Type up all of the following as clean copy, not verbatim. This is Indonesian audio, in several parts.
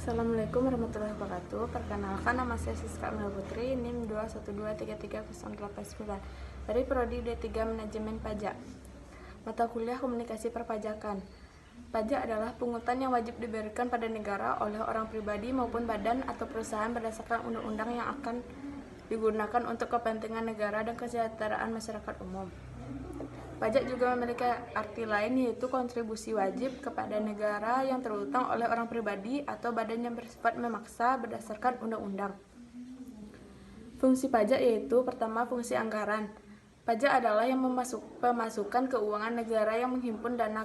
Assalamualaikum warahmatullahi wabarakatuh. Perkenalkan, nama saya Siska Amel Putri, NIM 212333089 dari Prodi D3 Manajemen Pajak. Mata kuliah Komunikasi Perpajakan. Pajak adalah pungutan yang wajib diberikan pada negara oleh orang pribadi maupun badan atau perusahaan berdasarkan undang-undang yang akan digunakan untuk kepentingan negara dan kesejahteraan masyarakat umum. Pajak juga memiliki arti lain, yaitu kontribusi wajib kepada negara yang terutang oleh orang pribadi atau badan yang bersifat memaksa berdasarkan undang-undang. Fungsi pajak yaitu: pertama, fungsi anggaran. Pajak adalah yang pemasukan keuangan negara yang menghimpun dana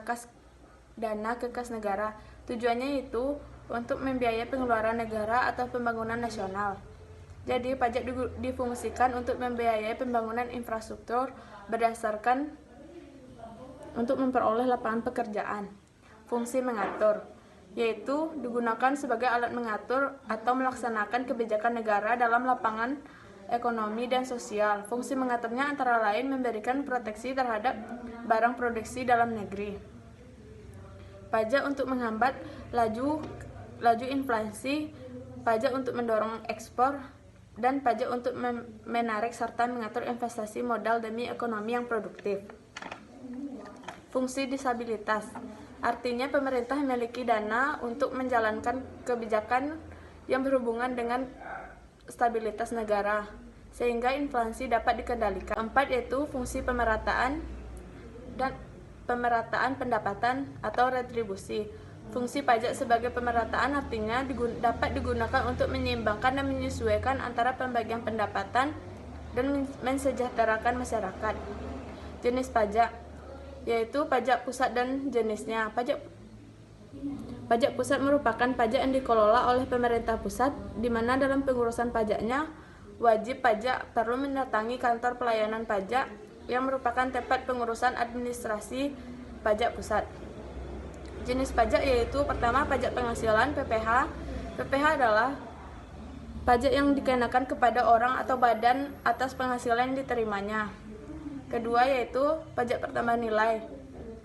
ke kas negara. Tujuannya yaitu untuk membiayai pengeluaran negara atau pembangunan nasional. Jadi, pajak difungsikan untuk membiayai pembangunan infrastruktur berdasarkan untuk memperoleh lapangan pekerjaan. Fungsi mengatur, yaitu digunakan sebagai alat mengatur atau melaksanakan kebijakan negara dalam lapangan ekonomi dan sosial. Fungsi mengaturnya antara lain memberikan proteksi terhadap barang produksi dalam negeri. Pajak untuk menghambat laju inflasi, pajak untuk mendorong ekspor, dan pajak untuk menarik serta mengatur investasi modal demi ekonomi yang produktif. Fungsi disabilitas, artinya pemerintah memiliki dana untuk menjalankan kebijakan yang berhubungan dengan stabilitas negara, sehingga inflasi dapat dikendalikan. 4, yaitu fungsi pemerataan pendapatan atau retribusi. Fungsi pajak sebagai pemerataan artinya dapat digunakan untuk menyeimbangkan dan menyesuaikan antara pembagian pendapatan dan mensejahterakan masyarakat. Jenis pajak, yaitu pajak pusat dan jenisnya. Pajak pusat merupakan pajak yang dikelola oleh pemerintah pusat, di mana dalam pengurusan pajaknya, wajib pajak perlu mendatangi kantor pelayanan pajak yang merupakan tempat pengurusan administrasi pajak pusat. Jenis pajak yaitu: pertama, pajak penghasilan (PPh). PPh adalah pajak yang dikenakan kepada orang atau badan atas penghasilan yang diterimanya. Kedua, yaitu pajak pertambahan nilai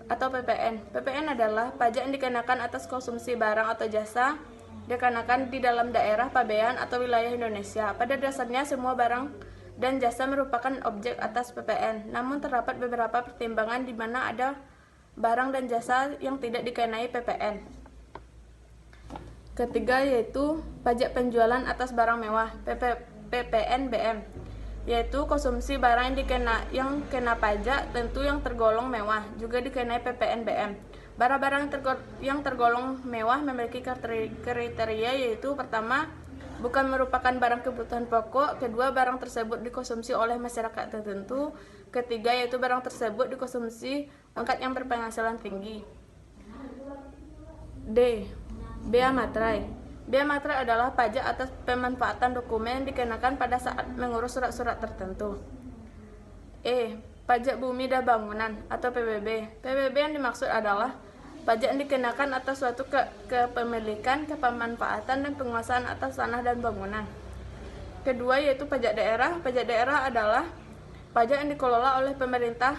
atau PPN. PPN adalah pajak yang dikenakan atas konsumsi barang atau jasa dikenakan di dalam daerah, pabean, atau wilayah Indonesia. Pada dasarnya semua barang dan jasa merupakan objek atas PPN. Namun terdapat beberapa pertimbangan di mana ada barang dan jasa yang tidak dikenai PPN. Ketiga, yaitu pajak penjualan atas barang mewah, PPNBM, yaitu konsumsi barang yang kena pajak tentu yang tergolong mewah, juga dikenai PPNBM. Barang-barang yang tergolong mewah memiliki kriteria, yaitu: pertama, bukan merupakan barang kebutuhan pokok. Kedua, barang tersebut dikonsumsi oleh masyarakat tertentu. Ketiga, yaitu barang tersebut dikonsumsi pangkat yang berpenghasilan tinggi. D. Bea materai. Bea materai adalah pajak atas pemanfaatan dokumen yang dikenakan pada saat mengurus surat-surat tertentu. E. Pajak bumi dan bangunan atau PBB. PBB yang dimaksud adalah pajak yang dikenakan atas suatu kepemilikan, kepemanfaatan, dan penguasaan atas tanah dan bangunan. Kedua, yaitu pajak daerah. Pajak daerah adalah pajak yang dikelola oleh pemerintah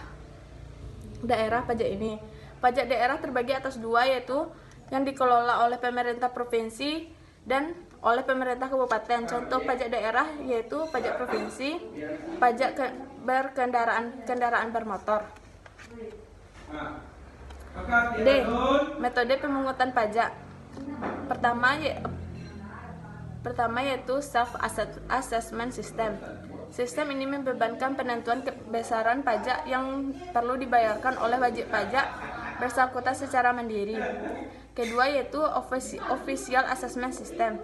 daerah. Pajak daerah terbagi atas dua, yaitu yang dikelola oleh pemerintah provinsi dan oleh pemerintah kabupaten. Contoh pajak daerah yaitu pajak provinsi, pajak kendaraan bermotor. D. Metode pemungutan pajak. Pertama yaitu self-assessment system. Sistem ini membebankan penentuan besaran pajak yang perlu dibayarkan oleh wajib pajak bersangkutan secara mandiri. Kedua, yaitu official assessment system,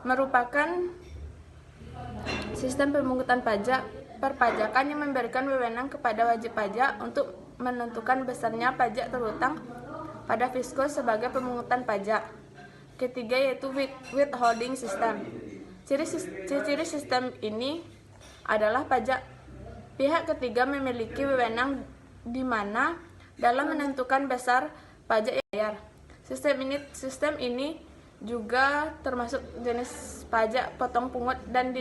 merupakan sistem pemungutan pajak perpajakan yang memberikan wewenang kepada wajib pajak untuk menentukan besarnya pajak terutang pada fiskus sebagai pemungutan pajak. Ketiga, yaitu withholding system. Ciri sistem ini adalah pihak ketiga memiliki wewenang di mana dalam menentukan besar pajak yang dibayar. Sistem ini juga termasuk jenis pajak potong pungut dan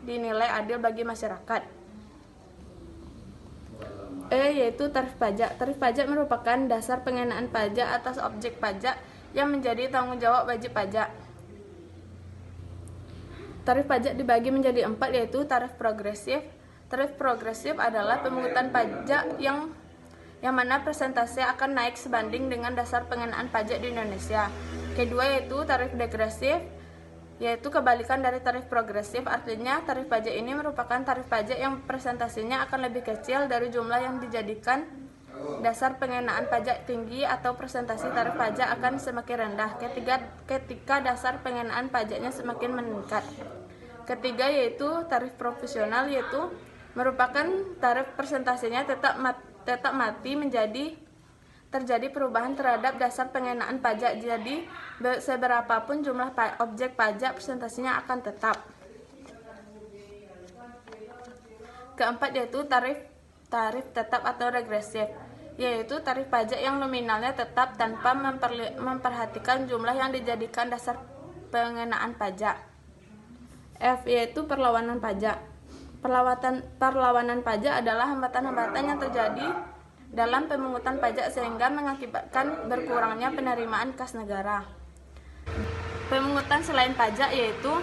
dinilai adil bagi masyarakat. E, yaitu tarif pajak. Tarif pajak merupakan dasar pengenaan pajak atas objek pajak yang menjadi tanggung jawab wajib pajak. Tarif pajak dibagi menjadi 4, yaitu tarif progresif. Tarif progresif adalah pemungutan pajak yang mana persentase akan naik sebanding dengan dasar pengenaan pajak di Indonesia. Kedua yaitu tarif degresif, yaitu kebalikan dari tarif progresif. Artinya tarif pajak ini merupakan tarif pajak yang persentasenya akan lebih kecil dari jumlah yang dijadikan dasar pengenaan pajak tinggi, atau presentasi tarif pajak akan semakin rendah ketika dasar pengenaan pajaknya semakin meningkat. Ketiga yaitu tarif proporsional, yaitu merupakan tarif presentasinya tetap mati terjadi perubahan terhadap dasar pengenaan pajak. Jadi seberapapun jumlah objek pajak, presentasinya akan tetap. Keempat yaitu tarif tetap atau regresif, yaitu tarif pajak yang nominalnya tetap tanpa memperhatikan jumlah yang dijadikan dasar pengenaan pajak. F yaitu perlawanan pajak. Perlawanan pajak adalah hambatan-hambatan yang terjadi dalam pemungutan pajak sehingga mengakibatkan berkurangnya penerimaan kas negara. Pemungutan selain pajak yaitu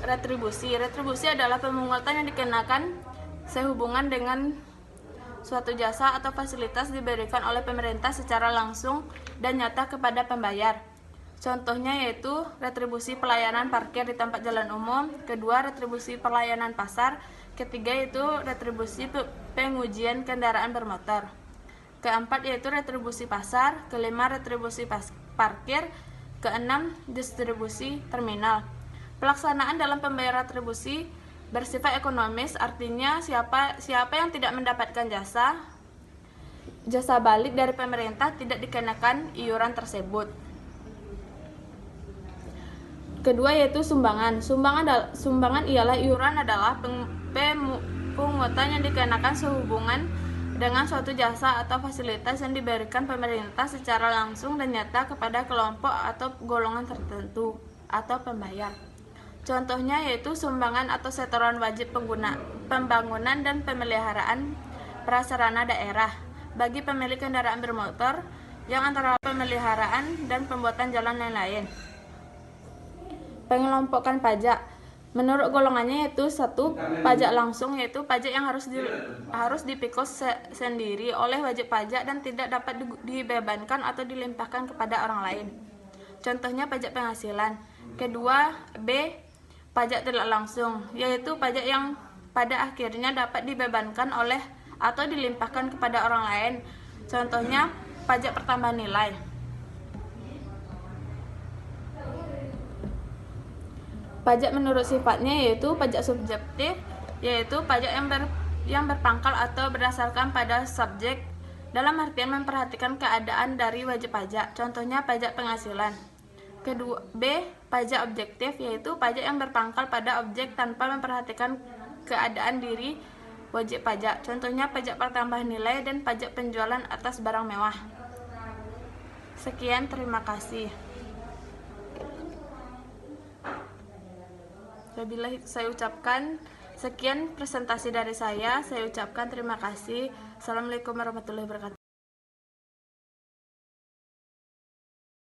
retribusi. Retribusi adalah pemungutan yang dikenakan sehubungan dengan suatu jasa atau fasilitas diberikan oleh pemerintah secara langsung dan nyata kepada pembayar. Contohnya yaitu retribusi pelayanan parkir di tempat jalan umum. Kedua, retribusi pelayanan pasar. Ketiga yaitu retribusi pengujian kendaraan bermotor. Keempat yaitu retribusi pasar. Kelima, retribusi parkir. Keenam, distribusi terminal. Pelaksanaan dalam pembayaran retribusi bersifat ekonomis, artinya siapa yang tidak mendapatkan jasa balik dari pemerintah tidak dikenakan iuran tersebut. Kedua yaitu sumbangan. Sumbangan ialah iuran adalah pungutan yang dikenakan sehubungan dengan suatu jasa atau fasilitas yang diberikan pemerintah secara langsung dan nyata kepada kelompok atau golongan tertentu atau pembayar. Contohnya yaitu sumbangan atau setoran wajib pembangunan dan pemeliharaan prasarana daerah bagi pemilik kendaraan bermotor yang antara pemeliharaan dan pembuatan jalan lain-lain. Pengelompokan pajak. Menurut golongannya yaitu 1. Pajak langsung, yaitu pajak yang harus dipikul sendiri oleh wajib pajak dan tidak dapat dibebankan atau dilimpahkan kepada orang lain. Contohnya pajak penghasilan. Kedua, B. Pajak tidak langsung, yaitu pajak yang pada akhirnya dapat dibebankan oleh atau dilimpahkan kepada orang lain. Contohnya pajak pertambahan nilai. Pajak menurut sifatnya yaitu pajak subjektif, yaitu pajak yang berpangkal atau berdasarkan pada subjek dalam artian memperhatikan keadaan dari wajib pajak. Contohnya pajak penghasilan. Kedua, B. Pajak objektif, yaitu pajak yang berpangkal pada objek tanpa memperhatikan keadaan diri wajib pajak. Contohnya pajak pertambahan nilai dan pajak penjualan atas barang mewah. Sekian, terima kasih. Wabillahi saya ucapkan sekian presentasi dari saya ucapkan terima kasih. Assalamualaikum warahmatullahi wabarakatuh.